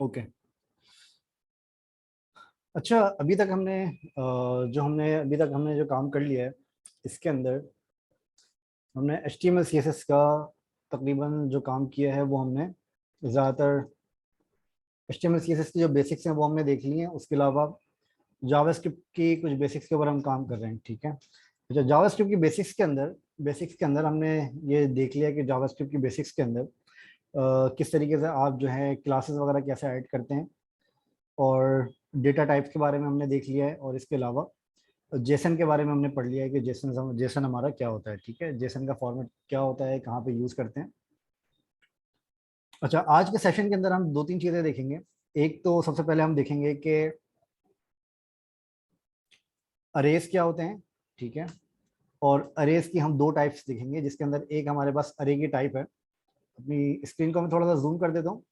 Okay. अच्छा, अभी तक हमने जो काम कर लिया है, इसके अंदर हमने HTML CSS का तकरीबन जो काम किया है वो हमने ज़्यादातर HTML CSS की जो बेसिक्स हैं वो हमने देख ली हैं। उसके अलावा जावास्क्रिप्ट की कुछ बेसिक्स के ऊपर हम काम कर रहे हैं, ठीक है। अच्छा, जावास्क्रिप्ट की बेसिक्स के अंदर हमने ये देख लिया कि जावास्क्रिप्ट की बेसिक्स के अंदर किस तरीके से आप जो है क्लासेस वगैरह कैसे ऐड करते हैं, और डेटा टाइप्स के बारे में हमने देख लिया है। और इसके अलावा जेसन के बारे में हमने पढ़ लिया है कि जेसन हमारा क्या होता है, ठीक है। जेसन का फॉर्मेट क्या होता है, कहाँ पे यूज़ करते हैं। अच्छा, आज के सेशन के अंदर हम दो तीन चीज़ें देखेंगे। एक तो सबसे पहले हम देखेंगे कि अरेज क्या होते हैं, ठीक है। और अरेज की हम दो टाइप्स देखेंगे, जिसके अंदर एक हमारे पास अरे की टाइप है। अपनी स्क्रीन को मैं थोड़ा सा जूम कर देता हूँ।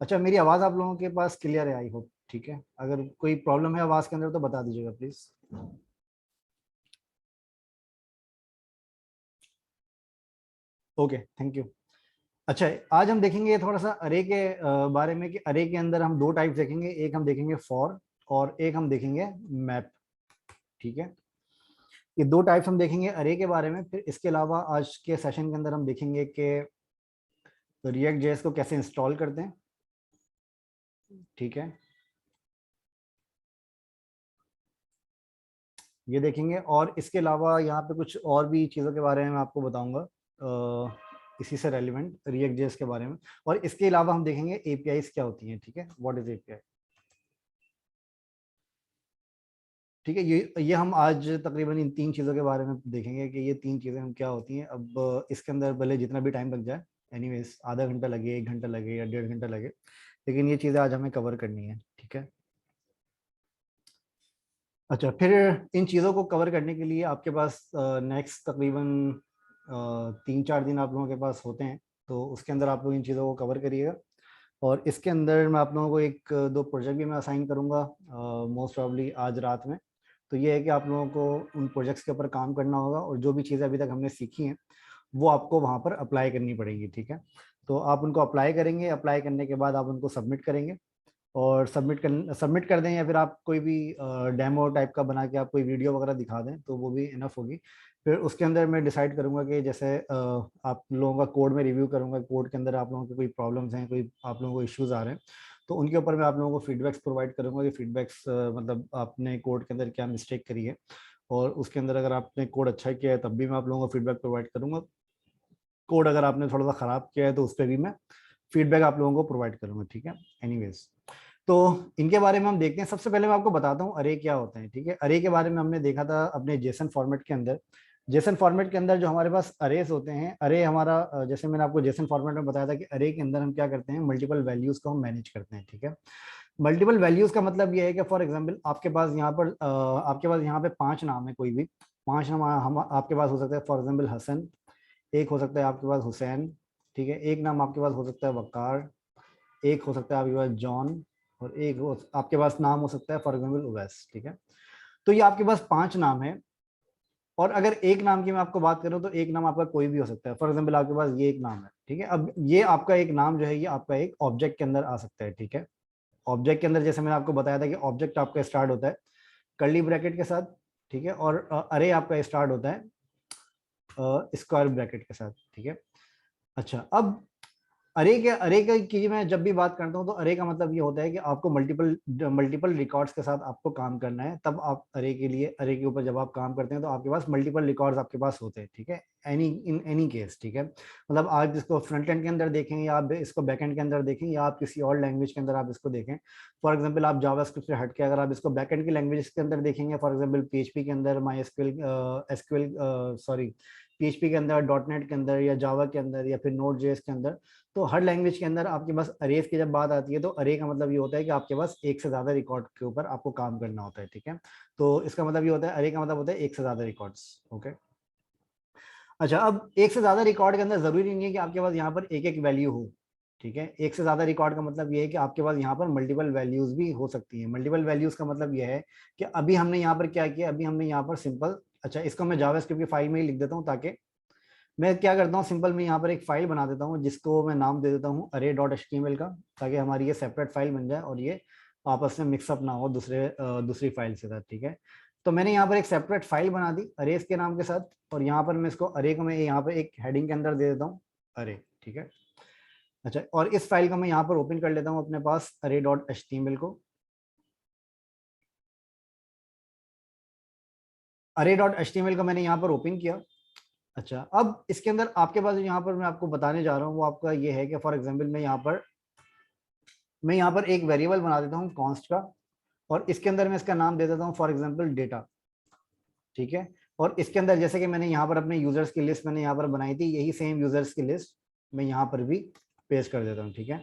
अच्छा, मेरी आवाज़ आप लोगों के पास क्लियर है, आई होप, ठीक है। अगर कोई प्रॉब्लम है आवाज़ के अंदर तो बता दीजिएगा प्लीज़। Okay, thank you. अच्छा, आज हम देखेंगे थोड़ा सा अरे के बारे में कि अरे के अंदर हम दो टाइप्स देखेंगे। एक हम देखेंगे फॉर, और एक हम देखेंगे मैप, ठीक है। ये दो टाइप्स हम देखेंगे अरे के बारे में। फिर इसके अलावा आज के सेशन के अंदर हम देखेंगे कि रिएक्ट जेएस को कैसे इंस्टॉल करते हैं, ठीक है, ये देखेंगे। और इसके अलावा यहाँ पे कुछ और भी चीज़ों के बारे में मैं आपको बताऊंगा, इसी से रेलिवेंट रिएक्ट जेएस के बारे में। और इसके अलावा हम देखेंगे एपीआईज क्या होती हैं, ठीक है, व्हाट इज एपीआई, ठीक है। ये हम आज तकरीबन इन तीन चीज़ों के बारे में देखेंगे कि ये तीन चीज़ें हम क्या होती हैं। अब इसके अंदर भले जितना भी टाइम लग जाए, एनीवेज आधा घंटा लगे, एक घंटा लगे या डेढ़ घंटा लगे, लेकिन ये चीज़ें आज हमें कवर करनी है, ठीक है। अच्छा, फिर इन चीज़ों को कवर करने के लिए आपके पास नेक्स्ट तकरीबन 3-4 दिन आप लोगों के पास होते हैं। तो उसके अंदर आप लोग इन चीज़ों को कवर करिएगा। और इसके अंदर मैं आप लोगों को एक दो प्रोजेक्ट भी मैं असाइन करूँगा, मोस्ट प्रॉब्ली आज रात में। तो ये है कि आप लोगों को उन प्रोजेक्ट्स के ऊपर काम करना होगा, और जो भी चीज़ें अभी तक हमने सीखी हैं वो आपको वहाँ पर अप्लाई करनी पड़ेगी, ठीक है। तो आप उनको अप्लाई करेंगे, अप्लाई करने के बाद आप उनको सबमिट करेंगे। और सबमिट कर दें, या फिर आप कोई भी डेमो टाइप का बना के आप कोई वीडियो वगैरह दिखा दें तो वो भी इनफ होगी। फिर उसके अंदर मैं डिसाइड करूंगा कि जैसे आप लोगों का कोड में रिव्यू करूंगा, कोड के अंदर आप लोगों के कोई प्रॉब्लम्स हैं, कोई आप लोगों को इश्यूज आ रहे हैं, तो उनके ऊपर मैं आप लोगों को फीडबैक्स प्रोवाइड करूंगा कि फीडबैक्स मतलब आपने कोड के अंदर क्या मिस्टेक करी है। और उसके अंदर अगर आपने कोड अच्छा किया है तब भी मैं आप लोगों को फीडबैक प्रोवाइड करूंगा। कोड अगर आपने थोड़ा सा ख़राब किया है तो उस पर भी मैं फीडबैक आप लोगों को प्रोवाइड करूंगा, ठीक है। एनीवेज, तो इनके बारे में हम देखते हैं। सबसे पहले मैं आपको बताता हूँ अरे क्या होता है, ठीक है। अरे के बारे में हमने देखा था अपने जेसन फॉर्मेट के अंदर। जेसन फॉर्मेट के अंदर जो हमारे पास अरेज होते हैं, अरे हमारा जैसे मैंने आपको जेसन फॉर्मेट में बताया था कि अरे के अंदर हम क्या करते हैं, मल्टीपल वैल्यूज को हम मैनेज करते हैं, ठीक है। मल्टीपल वैल्यूज का मतलब ये है कि फॉर एग्जाम्पल आपके पास यहाँ पे 5 नाम है, कोई भी 5 नाम हम आपके पास हो सकता है। फॉर एग्जाम्पल हसन, एक हो सकता है आपके पास हुसैन, ठीक है। एक नाम आपके पास हो सकता है वकार, एक हो सकता है आपके पास जॉन, और आपके पास नाम हो सकता है फॉर एग्जाम्पल उवैस, ठीक है। तो ये आपके पास 5 नाम है। और अगर एक नाम की मैं आपको बात करूं तो एक नाम आपका कोई भी हो सकता है। फॉर एग्जाम्पल आपके पास ये एक नाम है, ठीक है। अब ये आपका एक नाम जो है ये आपका एक ऑब्जेक्ट के अंदर आ सकता है, ठीक है। ऑब्जेक्ट के अंदर जैसे मैंने आपको बताया था कि ऑब्जेक्ट आपका स्टार्ट होता है कर्ली ब्रैकेट के साथ, ठीक है। और अरे आपका स्टार्ट होता है स्क्वायर ब्रैकेट के साथ, ठीक है। अच्छा, अब अरे का की मैं जब भी बात करता हूँ तो अरे का मतलब ये होता है कि आपको मल्टीपल मल्टीपल रिकॉर्ड्स के साथ आपको काम करना है। तब आप अरे के ऊपर जब आप काम करते हैं तो आपके पास मल्टीपल रिकॉर्ड्स आपके पास होते हैं, ठीक है। इन एनी केस, ठीक है। मतलब आप इसको फ्रंट एंड के अंदर देखें, या आप इसको बैक एंड के अंदर देखें, या आप किसी और लैंग्वेज के अंदर आप इसको देखें। फॉर एग्जाम्पल आप जावास्क्रिप्ट से हट के अगर आप इसको बैक एंड की लैंग्वेज के अंदर देखेंगे, फॉर एग्जाम्पल पीएचपी के अंदर, माई एसक्यूएल सॉरी पीएचपी के अंदर, डॉट नेट के अंदर, या जावा के अंदर, या फिर नोड जेएस के अंदर, तो हर लैंग्वेज के अंदर आपके पास अरेज की जब बात आती है तो अरे का मतलब ये होता है कि आपके पास एक से ज्यादा रिकॉर्ड के ऊपर आपको काम करना होता है, ठीक है। तो इसका मतलब ये होता है, अरे का मतलब होता है एक से ज्यादा रिकॉर्ड्स, ओके। अच्छा, अब एक से ज्यादा रिकॉर्ड के अंदर जरूरी नहीं है कि आपके पास यहाँ पर एक एक वैल्यू हो, ठीक है। एक से ज्यादा रिकॉर्ड का मतलब ये है कि आपके पास यहाँ पर मल्टीपल वैल्यूज भी हो सकती है। मल्टीपल वैल्यूज का मतलब ये है कि अभी हमने यहाँ पर क्या किया, अभी हमने यहाँ पर सिंपल, अच्छा इसको मैं जावास्क्रिप्ट की फाइल में ही लिख देता हूँ ताकि मैं क्या करता हूँ, सिंपल मैं यहाँ पर एक फाइल बना देता हूँ जिसको मैं नाम दे देता हूँ array.html का, ताकि हमारी ये सेपरेट फाइल बन जाए और ये आपस में मिक्सअप ना हो दूसरी फाइल से साथ। ठीक है, तो मैंने यहाँ पर एक सेपरेट फाइल बना दी अरेज के नाम के साथ, और यहाँ पर मैं इसको अरे को मैं यहाँ पर एक हेडिंग के अंदर दे देता हूँ अरे। ठीक है, अच्छा, और इस फाइल को मैं यहाँ पर ओपन कर लेता हूँ अपने पास array.html को। array.html को मैंने यहाँ पर ओपन किया। अच्छा, अब इसके अंदर आपके पास यहाँ पर मैं आपको बताने जा रहा हूँ वो आपका ये है कि फॉर एग्जांपल मैं यहाँ पर एक वेरिएबल बना देता हूँ कॉन्स्ट का, और इसके अंदर मैं इसका नाम दे देता हूँ फॉर एग्जांपल डेटा। ठीक है, और इसके अंदर जैसे कि मैंने यहाँ पर अपने यूजर्स की लिस्ट मैंने यहाँ पर बनाई थी, यही सेम यूजर्स की लिस्ट मैं यहाँ पर भी पेस्ट कर देता हूँ। ठीक है,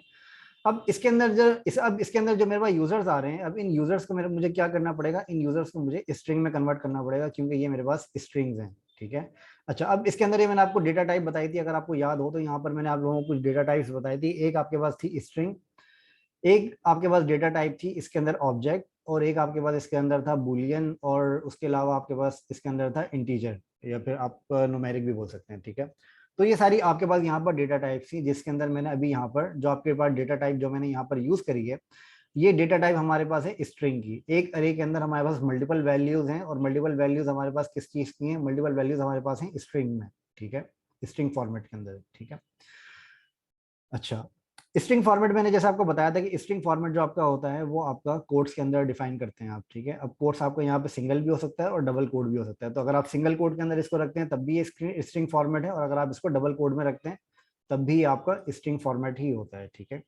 अब इसके अंदर जो मेरे पास यूजर्स आ रहे हैं, अब इन यूजर्स को मुझे क्या करना पड़ेगा, इन यूजर्स को मुझे स्ट्रिंग में कन्वर्ट करना पड़ेगा, क्योंकि ये मेरे पास स्ट्रिंग्स हैं। ठीक है, अच्छा, अब इसके अंदर ये मैंने आपको डेटा टाइप बताई थी, अगर आपको याद हो तो यहाँ पर मैंने आप लोगों को कुछ डेटा टाइप्स बताई थी। एक आपके पास थी स्ट्रिंग, एक आपके पास डेटा टाइप थी इसके अंदर ऑब्जेक्ट, और एक आपके पास इसके अंदर था बुलियन, और उसके अलावा आपके पास इसके अंदर था इंटीजर, या फिर आप न्यूमेरिक भी बोल सकते हैं। ठीक है, तो ये सारी आपके पास यहाँ पर डेटा टाइप थी, जिसके अंदर मैंने अभी यहाँ पर जो आपके पास डेटा टाइप जो मैंने यहाँ पर यूज करी है, ये डेटा टाइप हमारे पास है स्ट्रिंग की। एक अरे के अंदर हमारे पास मल्टीपल वैल्यूज हैं, और मल्टीपल वैल्यूज हमारे पास किस चीज की हैं, मल्टीपल वैल्यूज हमारे पास हैं स्ट्रिंग में। ठीक है, स्ट्रिंग फॉर्मेट के अंदर। ठीक है, अच्छा, स्ट्रिंग फॉर्मेट मैंने जैसे आपको बताया था कि स्ट्रिंग फॉर्मेट जो आपका होता है वो आपका कोड्स के अंदर डिफाइन करते हैं आप। ठीक है, अब कोड्स आपको यहाँ पे सिंगल भी हो सकता है और डबल कोड भी हो सकता है, तो अगर आप सिंगल कोड के अंदर इसको रखते हैं तब भी ये स्ट्रिंग फॉर्मेट है, और अगर आप इसको डबल कोड में रखते हैं तब भी आपका स्ट्रिंग फॉर्मेट ही होता है। ठीक है,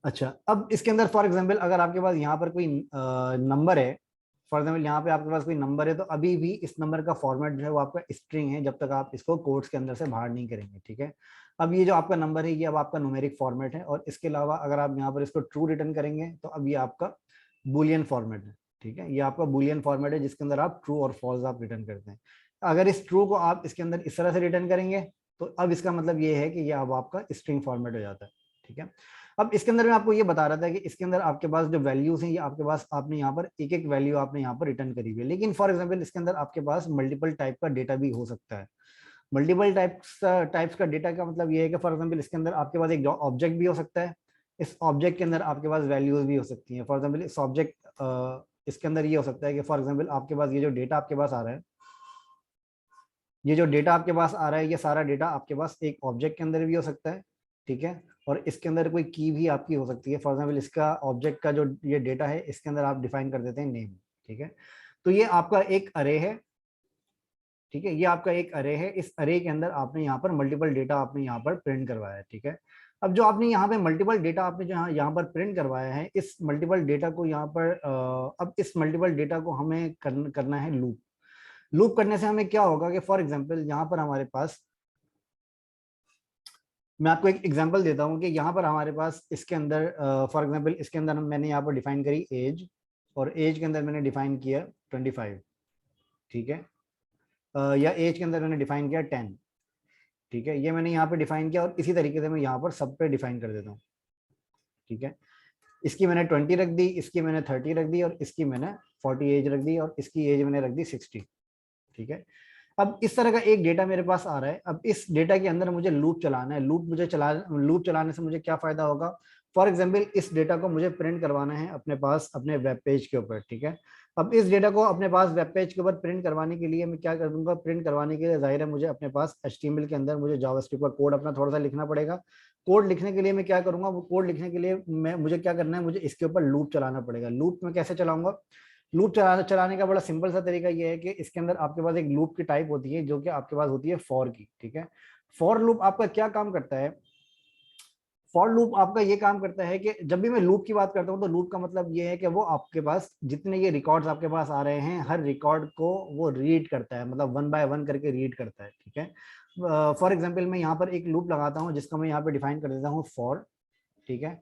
अच्छा, अब इसके अंदर फॉर एग्जाम्पल अगर आपके पास यहाँ पर कोई नंबर है, फॉर एग्जाम्पल यहाँ पे आपके पास कोई नंबर है, तो अभी भी इस नंबर का फॉर्मेट जो है वो आपका स्ट्रिंग है, जब तक आप इसको कोड्स के अंदर से बाहर नहीं करेंगे। ठीक है, अब ये जो आपका नंबर है ये अब आपका न्यूमेरिक फॉर्मेट है, और इसके अलावा अगर आप यहाँ पर इसको ट्रू रिटर्न करेंगे तो अब ये आपका बुलियन फॉर्मेट है। ठीक है, ये आपका बुलियन फॉर्मेट है जिसके अंदर आप ट्रू और फॉल्स आप रिटर्न करते हैं। अगर इस ट्रू को आप इसके अंदर इस तरह से रिटर्न करेंगे तो अब इसका मतलब ये है कि ये अब आपका स्ट्रिंग फॉर्मेट हो जाता है। ठीक है, अब इसके अंदर मैं आपको ये बता रहा था कि इसके अंदर आपके पास जो वैल्यूज हैं ये आपके पास आपने यहाँ पर एक एक वैल्यू आपने यहाँ पर रिटर्न करी हुई है, लेकिन फॉर एग्जांपल इसके अंदर आपके पास मल्टीपल टाइप का डेटा भी हो सकता है। मल्टीपल टाइप्स का डेटा का मतलब ये है कि फॉर एग्जांपल इसके अंदर आपके पास एक ऑब्जेक्ट भी हो सकता है, इस ऑब्जेक्ट के अंदर आपके पास वैल्यूज भी हो सकती हैं। फॉर एग्जाम्पल इस ऑब्जेक्ट इसके अंदर ये हो सकता है कि फॉर एग्जाम्पल आपके पास ये जो डेटा आपके पास आ रहा है, ये जो डेटा आपके पास आ रहा है, ये सारा डेटा आपके पास एक ऑब्जेक्ट के अंदर भी हो सकता है। ठीक है, और इसके अंदर कोई की भी आपकी हो सकती है। फॉर एग्जाम्पल इसका ऑब्जेक्ट का जो ये डेटा है इसके अंदर आप डिफाइन कर देते हैं नेम। ठीक है, तो ये आपका एक अरे है। ठीक है, ये आपका एक अरे है, इस अरे के अंदर आपने यहाँ पर मल्टीपल डेटा आपने यहाँ पर प्रिंट करवाया है। ठीक है, अब जो आपने यहाँ पे मल्टीपल डेटा आपने जो यहाँ पर प्रिंट करवाया है, इस मल्टीपल डेटा को यहाँ पर अब इस मल्टीपल डेटा को हमें करना है लूप। लूप करने से हमें क्या होगा कि फॉर एग्जाम्पल यहाँ पर हमारे पास, मैं आपको एक एग्जांपल देता हूँ कि यहाँ पर हमारे पास इसके अंदर फॉर एग्जांपल इसके अंदर मैंने यहाँ पर डिफाइन करी एज, और एज के अंदर मैंने डिफाइन किया 25। ठीक है, या एज के अंदर मैंने डिफाइन किया 10। ठीक है, ये मैंने यहाँ पे डिफाइन किया, और इसी तरीके से मैं यहाँ पर सब पे डिफाइन कर देता हूँ। ठीक है, इसकी मैंने 20 रख दी, इसकी मैंने 30 रख दी, और इसकी मैंने 40 एज रख दी, और इसकी एज मैंने रख दी 60। ठीक है, अब इस तरह का एक डेटा मेरे पास आ रहा है, अब इस डेटा के अंदर मुझे लूप चलाना है। लूप चलाने से मुझे क्या फायदा होगा, फॉर एग्जाम्पल इस डेटा को मुझे प्रिंट करवाना है अपने पास अपने वेब पेज के ऊपर। ठीक है, अब इस डेटा को अपने पास वेब पेज के ऊपर प्रिंट करवाने के लिए मैं क्या कर दूंगा, प्रिंट करवाने के लिए जाहिर है मुझे अपने पास HTML के अंदर मुझे जावास्क्रिप्ट का कोड अपना थोड़ा सा लिखना पड़ेगा। कोड लिखने के लिए मैं क्या करूंगा, वो कोड लिखने के लिए मुझे क्या करना है, मुझे इसके ऊपर लूप चलाना पड़ेगा। लूप में कैसे चलाऊंगा, लूप चलाने का बड़ा सिंपल सा तरीका ये है कि इसके अंदर आपके पास एक लूप की टाइप होती है जो कि आपके पास होती है फॉर की। ठीक है, फॉर लूप आपका क्या काम करता है, फॉर लूप आपका ये काम करता है कि जब भी मैं लूप की बात करता हूँ तो लूप का मतलब ये है कि वो आपके पास जितने ये रिकॉर्ड्स आपके पास आ रहे हैं हर रिकॉर्ड को वो रीड करता है, मतलब 1 बाय 1 करके रीड करता है। ठीक है, फॉर एग्जाम्पल मैं यहाँ पर एक लूप लगाता हूँ जिसको मैं यहाँ पे डिफाइन कर देता हूँ फॉर। ठीक है,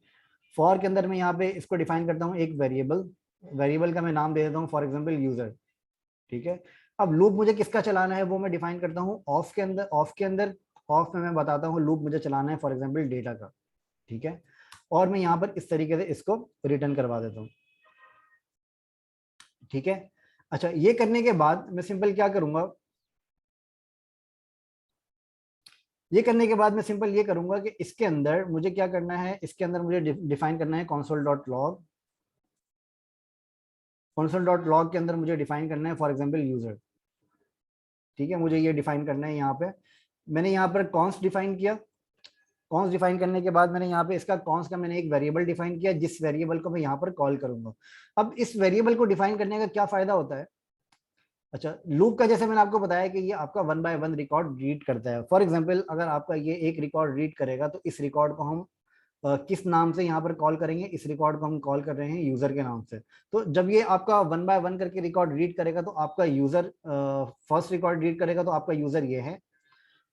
फॉर के अंदर मैं यहाँ पे इसको डिफाइन करता हूँ एक वेरिएबल, वेरिएबल का मैं नाम दे देता हूँ फॉर एग्जाम्पल यूजर। ठीक है, अब लूप मुझे किसका चलाना है वो मैं डिफाइन करता हूँ ऑफ के अंदर। ऑफ में मैं बताता हूँ लूप मुझे चलाना है फॉर एग्जाम्पल डेटा का। ठीक है, और मैं यहाँ पर इस तरीके से इसको रिटर्न करवा देता हूँ। ठीक है, अच्छा, ये करने के बाद मैं सिंपल क्या करूंगा, ये करने के बाद मैं सिंपल ये करूंगा कि इसके अंदर मुझे क्या करना है, इसके अंदर मुझे डिफाइन करना है console.log। console.log के अंदर मुझे डिफाइन करना है फॉर एग्जांपल यूजर। ठीक है, मुझे ये डिफाइन करना है। यहाँ पे मैंने यहाँ पर कॉन्स डिफाइन किया। कॉन्स डिफाइन करने के बाद मैंने यहाँ पे इसका कॉन्स का मैंने एक वेरिएबल डिफाइन किया, जिस वेरिएबल को मैं यहाँ पर कॉल करूंगा। अब इस वेरिएबल को डिफाइन करने का क्या फायदा होता है? अच्छा, लूप का जैसे मैंने आपको बताया कि ये आपका 1 बाय 1 रिकॉर्ड रीड करता है। फॉर एग्जांपल अगर आपका ये एक रिकॉर्ड रीड करेगा तो इस रिकॉर्ड को हम किस नाम से यहाँ पर कॉल करेंगे? इस रिकॉर्ड को हम कॉल कर रहे हैं यूजर के नाम से। तो जब ये आपका 1 बाय 1 करके रिकॉर्ड रीड करेगा तो आपका यूजर फर्स्ट रिकॉर्ड रीड करेगा तो आपका यूजर ये है,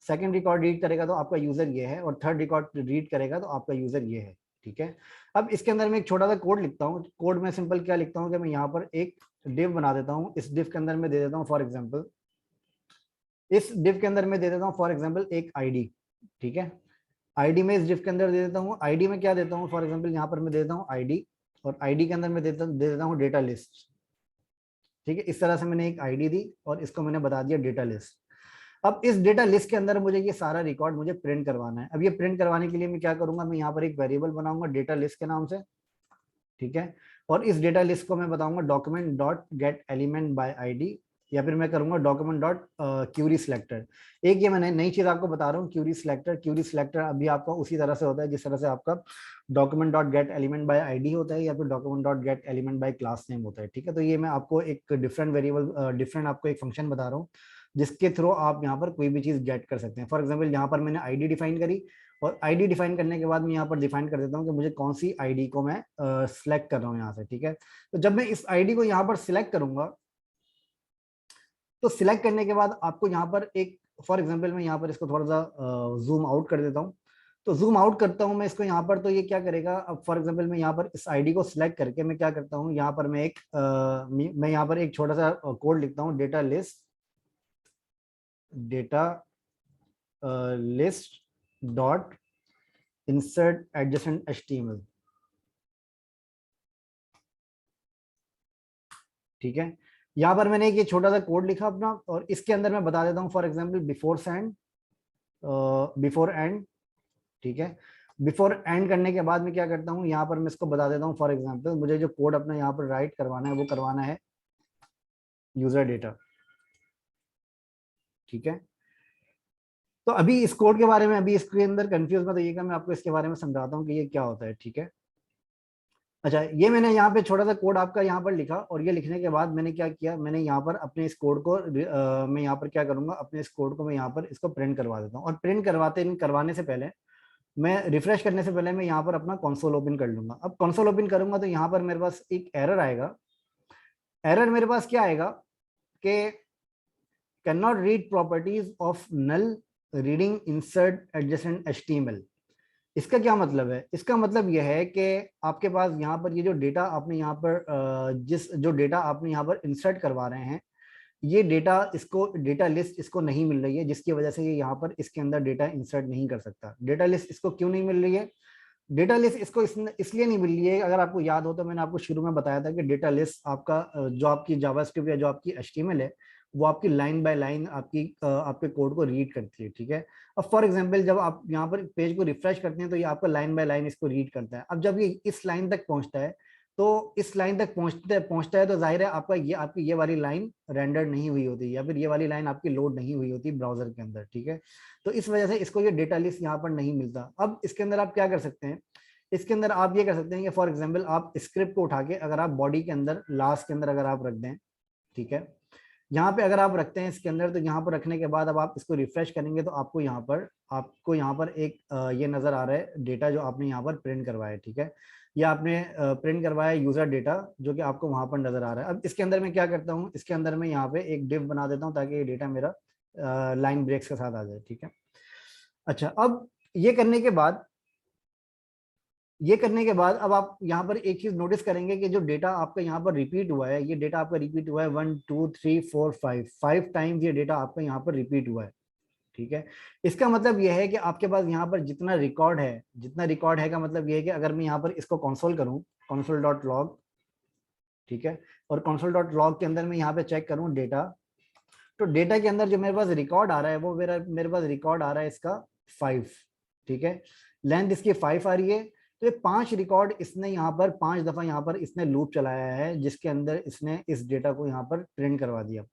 सेकंड रिकॉर्ड रीड करेगा तो आपका यूजर ये है, और थर्ड रिकॉर्ड रीड करेगा तो आपका यूजर ये है। ठीक है, अब इसके अंदर मैं एक छोटा सा कोड लिखता हूँ। कोड में सिंपल क्या लिखता हूँ कि मैं यहाँ पर एक डिव बना देता हूँ। इस डिव के अंदर मैं दे देता हूँ फॉर एग्जाम्पल, इस डिव के अंदर मैं दे देता हूँ फॉर एग्जाम्पल एक आईडी। ठीक है, आईडी में इस डिव के अंदर दे देता हूँ। आईडी में क्या देता हूँ? फॉर एग्जाम्पल यहाँ पर मैं देता हूँ आईडी, और आईडी के अंदर मैं दे देता हूँ डेटा लिस्ट। ठीक है, इस तरह से मैंने एक आईडी दी और इसको मैंने बता दिया डेटा लिस्ट। अब इस डेटा लिस्ट के अंदर मुझे ये सारा रिकॉर्ड मुझे प्रिंट करवाना है। अब ये प्रिंट करवाने के लिए मैं क्या करूंगा? मैं यहाँ पर एक वेरिएबल बनाऊंगा डेटा लिस्ट के नाम से। ठीक है, और इस डेटा लिस्ट को मैं बताऊंगा document dot gate element by ID, या फिर मैं करूंगा डॉक्यूमेंट डॉट क्यूरी सिलेक्टर। एक ये मैंने नई चीज आपको बता रहा हूँ, क्यूरी सिलेक्टर। क्यूरी सिलेक्टर अभी आपका उसी तरह से होता है जिस तरह से आपका document dot gate element by ID होता है, या फिर document dot gate element by class name होता है। ठीक है, तो ये मैं आपको एक डिफरेंट वेरिएबल डिफरेंट आपको एक फंक्शन बता रहा हूँ जिसके थ्रू आप यहाँ पर कोई भी चीज गेट कर सकते हैं। फॉर एग्जाम्पल यहाँ पर मैंने आईडी डिफाइन करी, और आईडी डिफाइन करने के बाद मैं यहाँ पर डिफाइन कर देता हूँ कि मुझे कौन सी आईडी को मैं सिलेक्ट कर रहा हूँ यहाँ से। ठीक है, तो जब मैं इस आईडी को यहाँ पर सिलेक्ट करूंगा तो सिलेक्ट करने के बाद आपको यहाँ पर एक, फॉर एग्जांपल मैं यहाँ पर इसको थोड़ा सा जूम आउट कर देता हूँ। तो जूम आउट करता हूँ मैं इसको यहाँ पर, तो ये क्या करेगा? अब फॉर एग्जांपल मैं यहाँ पर इस आईडी को सिलेक्ट करके मैं क्या करता हूँ, यहाँ पर मैं एक मैं यहाँ पर एक छोटा सा कोड लिखता हूँ, data list dot insert adjacent HTML। ठीक है, यहाँ पर मैंने एक ये छोटा सा कोड लिखा अपना, और इसके अंदर मैं बता देता हूँ फॉर एग्जांपल बिफोर एंड। ठीक है, बिफोर एंड करने के बाद मैं क्या करता हूँ, यहाँ पर मैं इसको बता देता हूँ फॉर एग्जांपल मुझे जो कोड अपना यहाँ पर राइट करवाना है वो करवाना है यूजर डेटा। ठीक है, तो अभी इस कोड के बारे में, अभी इसके अंदर कंफ्यूज मत होइएगा, मैं आपको इसके बारे में समझाता हूँ कि ये क्या होता है। ठीक है, अच्छा, ये मैंने यहाँ पे छोटा सा कोड आपका यहाँ पर लिखा, और ये लिखने के बाद मैंने क्या किया, मैंने यहाँ पर अपने इस कोड को मैं यहाँ पर क्या करूंगा, अपने इस कोड को मैं यहाँ पर इसको प्रिंट करवा देता हूँ। और प्रिंट करवाने से पहले, मैं रिफ्रेश करने से पहले मैं यहाँ पर अपना कंसोल ओपन कर लूंगा। अब कंसोल ओपन करूंगा तो यहाँ पर मेरे पास एक एरर आएगा। एरर मेरे पास क्या आएगा कि cannot read properties of null reading insert adjacent HTML। इसका क्या मतलब है? इसका मतलब यह है कि आपके पास यहाँ पर ये जो डेटा आपने यहाँ पर जो डेटा आपने यहाँ पर इंसर्ट करवा रहे हैं, ये डेटा, इसको डेटा लिस्ट इसको नहीं मिल रही है, जिसकी वजह से ये यहाँ पर इसके अंदर डेटा इंसर्ट नहीं कर सकता। डेटा लिस्ट इसको क्यों नहीं मिल रही है? डेटा लिस्ट इसको इसलिए नहीं मिल रही है, अगर आपको याद हो तो मैंने आपको शुरू में बताया था कि डेटा लिस्ट आपका जो आपकी जावास्क्रिप्ट या जो आपकी HTML है, वो आपकी लाइन बाय लाइन आपके कोड को रीड करती है। ठीक है, अब फॉर एग्जांपल जब आप यहाँ पर पेज को रिफ्रेश करते हैं तो ये आपका लाइन बाय लाइन इसको रीड करता है। अब जब ये इस लाइन तक पहुंचता है, तो इस लाइन तक पहुंचता है तो जाहिर है आपकी ये वाली लाइन रेंडर नहीं हुई होती, या फिर ये वाली लाइन आपकी लोड नहीं हुई होती ब्राउजर के अंदर। ठीक है, तो इस वजह से इसको ये डेटा लिस्ट यहाँ पर नहीं मिलता। अब इसके अंदर आप क्या कर सकते हैं? इसके अंदर आप ये कर सकते हैं कि फॉर एग्जांपल आप स्क्रिप्ट को उठा के अगर आप बॉडी के अंदर लास्ट के अंदर अगर आप रख दें, ठीक है, यहाँ पे अगर आप रखते हैं इसके अंदर, तो यहाँ पर रखने के बाद अब आप इसको रिफ्रेश करेंगे तो आपको यहाँ पर एक ये नजर आ रहा है डेटा जो आपने यहाँ पर प्रिंट करवाया है। ठीक है, या आपने प्रिंट करवाया यूजर डेटा जो कि आपको वहां पर नजर आ रहा है। अब इसके अंदर मैं क्या करता हूँ, इसके अंदर मैं यहाँ पे एक डिव बना देता हूँ ताकि ये डेटा मेरा लाइन ब्रेक्स के साथ आ जाए। ठीक है, अच्छा, अब ये करने के बाद अब आप यहाँ पर एक चीज नोटिस करेंगे कि जो डेटा आपका यहाँ पर रिपीट हुआ है, ये डेटा आपका रिपीट हुआ है 1 2 3 4 5 टाइम्स, ये डेटा आपका यहाँ पर रिपीट हुआ है। ठीक है, इसका मतलब यह है कि आपके पास यहाँ पर जितना रिकॉर्ड है का मतलब यह है कि अगर मैं यहाँ पर इसको कंसोल करूँ, console.log, ठीक है, और console.log के अंदर मैं यहाँ पे चेक करूँ डेटा, तो डेटा के अंदर जो मेरे पास रिकॉर्ड आ रहा है वो मेरे पास रिकॉर्ड आ रहा है इसका 5, ठीक है, लेंथ इसकी 5 आ रही है। तो ये 5 रिकॉर्ड इसने यहाँ पर 5 दफा यहाँ पर इसने लूप चलाया है, जिसके अंदर इसने इस डेटा को यहाँ पर प्रिंट करवा दिया।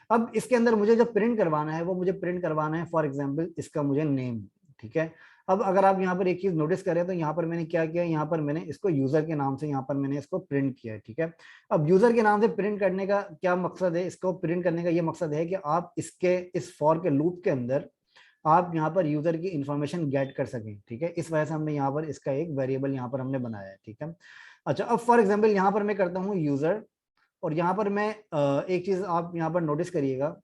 अब इसके अंदर मुझे जब प्रिंट करवाना है, वो मुझे प्रिंट करवाना है फॉर एग्जाम्पल इसका मुझे नेम, ठीक है। अब अगर आप यहाँ पर एक चीज नोटिस करें तो यहाँ पर मैंने क्या किया, यहाँ पर मैंने इसको यूजर के नाम से यहाँ पर मैंने इसको प्रिंट किया है, ठीक है। अब यूजर के नाम से प्रिंट करने का क्या मकसद है, इसको प्रिंट करने का ये मकसद है कि आप इसके इस फॉर के लूप के अंदर आप यहाँ पर यूजर की इंफॉर्मेशन गेट कर सकें, ठीक है। इस वजह से हमने यहाँ पर इसका एक वेरिएबल यहाँ पर हमने बनाया है, ठीक है। अच्छा, अब फॉर एग्जाम्पल यहाँ पर मैं करता हूँ यूजर, और यहाँ पर मैं एक चीज आप यहाँ पर नोटिस करिएगा,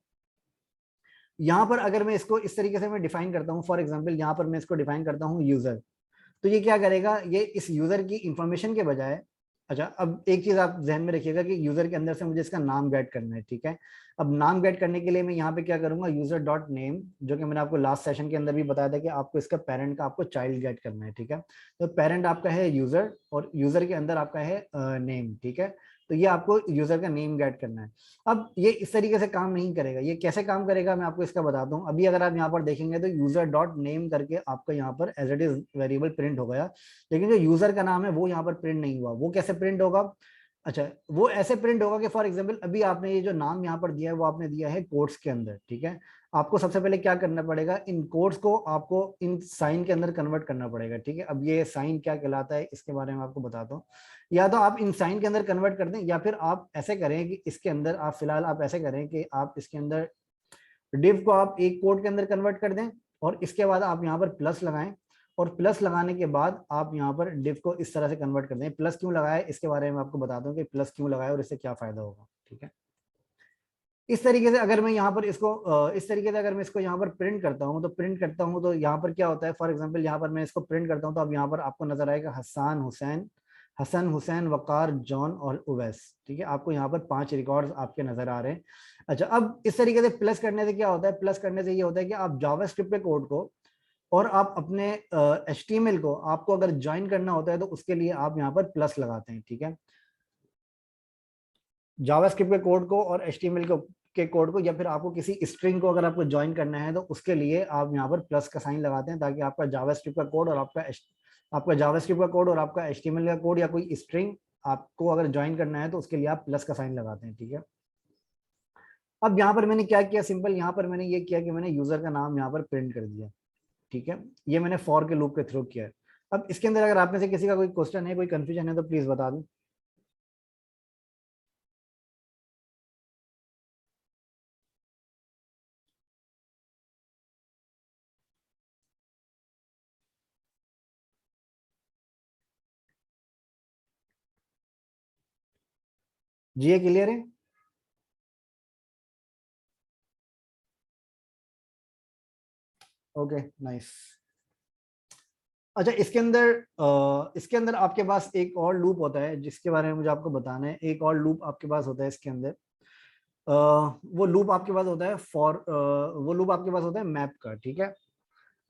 यहाँ पर अगर मैं इसको इस तरीके से मैं डिफाइन करता हूँ, फॉर एग्जाम्पल यहाँ पर मैं इसको डिफाइन करता हूँ यूजर, तो ये क्या करेगा, ये इस यूजर की इंफॉर्मेशन के बजाय, अच्छा अब एक चीज आप ध्यान में रखिएगा कि यूजर के अंदर से मुझे इसका नाम गेट करना है, ठीक है। अब नाम गेट करने के लिए मैं यहाँ पे क्या करूंगा, यूजर डॉट नेम, जो कि मैंने आपको लास्ट सेशन के अंदर भी बताया था कि आपको इसका पेरेंट का आपको चाइल्ड गेट करना है, ठीक है। तो पेरेंट आपका है यूजर और यूजर के अंदर आपका है नेम, ठीक है। तो ये आपको यूजर का नेम गेट करना है। अब ये इस तरीके से काम नहीं करेगा, ये कैसे काम करेगा मैं आपको इसका बताता हूँ। अभी अगर आप यहाँ पर देखेंगे तो यूजर डॉट नेम करके आपका यहाँ पर as it is variable print हो गया, लेकिन जो यूजर का नाम है वो यहाँ पर प्रिंट नहीं हुआ। वो कैसे प्रिंट होगा, अच्छा वो ऐसे प्रिंट होगा कि फॉर एग्जांपल अभी आपने ये जो नाम यहाँ पर दिया है वो आपने दिया है कोट्स के अंदर, ठीक है। आपको सबसे पहले क्या करना पड़ेगा, इन कोट्स को आपको इन साइन के अंदर कन्वर्ट करना पड़ेगा, ठीक है। अब ये साइन क्या कहलाता है इसके बारे में आपको बताता हूँ। या तो आप इन साइन के अंदर कन्वर्ट कर दें, या फिर आप ऐसे करें कि इसके अंदर आप फिलहाल आप ऐसे करें कि आप इसके अंदर डिव को आप एक कोट के अंदर कन्वर्ट कर दें, और इसके बाद आप यहाँ पर प्लस लगाएं, और प्लस लगाने के बाद आप यहाँ पर डिव को इस तरह से कन्वर्ट कर दें। प्लस क्यों लगाया इसके बारे में आपको बताता हूँ कि प्लस क्यों लगाया और इससे क्या फायदा होगा, ठीक है। इस तरीके से अगर मैं यहाँ पर इसको इस तरीके से अगर मैं इसको यहाँ पर प्रिंट करता हूँ तो यहाँ पर क्या होता है, फॉर एग्जांपल यहाँ पर मैं इसको प्रिंट करता हूँ तो अब यहाँ पर आपको नजर आएगा हसन हुसैन वकार जॉन और उवैस, ठीक है। आपको यहाँ पर 5 रिकॉर्ड्स आपके नजर आ रहे हैं। अच्छा, अब इस तरीके से प्लस करने से क्या होता है, प्लस करने से ये होता है कि आप जावास्क्रिप्ट के कोड को और आप अपने HTML को आपको अगर ज्वाइन करना होता है तो उसके लिए आप यहाँ पर प्लस लगाते हैं, ठीक है। जावास्क्रिप्ट के कोड को और HTML के कोड को, या फिर आपको किसी स्ट्रिंग को अगर आपको ज्वाइन करना है तो उसके लिए आप यहाँ पर प्लस का साइन लगाते हैं, ताकि आपका जावास्क्रिप्ट का कोड और आपका जावास्क्रिप्ट का कोड और आपका HTML का कोड या कोई स्ट्रिंग आपको अगर ज्वाइन करना है तो उसके लिए आप प्लस का साइन लगाते हैं, ठीक है। अब यहाँ पर मैंने क्या किया, सिंपल यहाँ पर मैंने ये किया कि मैंने यूजर का नाम यहाँ पर प्रिंट कर दिया, ठीक है। ये मैंने फॉर के लूप के थ्रू किया है। अब इसके अंदर अगर आप में से किसी का कोई क्वेश्चन है, कोई कंफ्यूजन है तो प्लीज बता दूं। जी ये क्लियर है। Okay nice. अच्छा, इसके अंदर आपके पास एक और लूप होता है जिसके बारे में मुझे आपको बताना है। एक और लूप आपके पास होता है इसके अंदर, वो लूप आपके पास होता है वो लूप आपके पास होता है मैप का, ठीक है।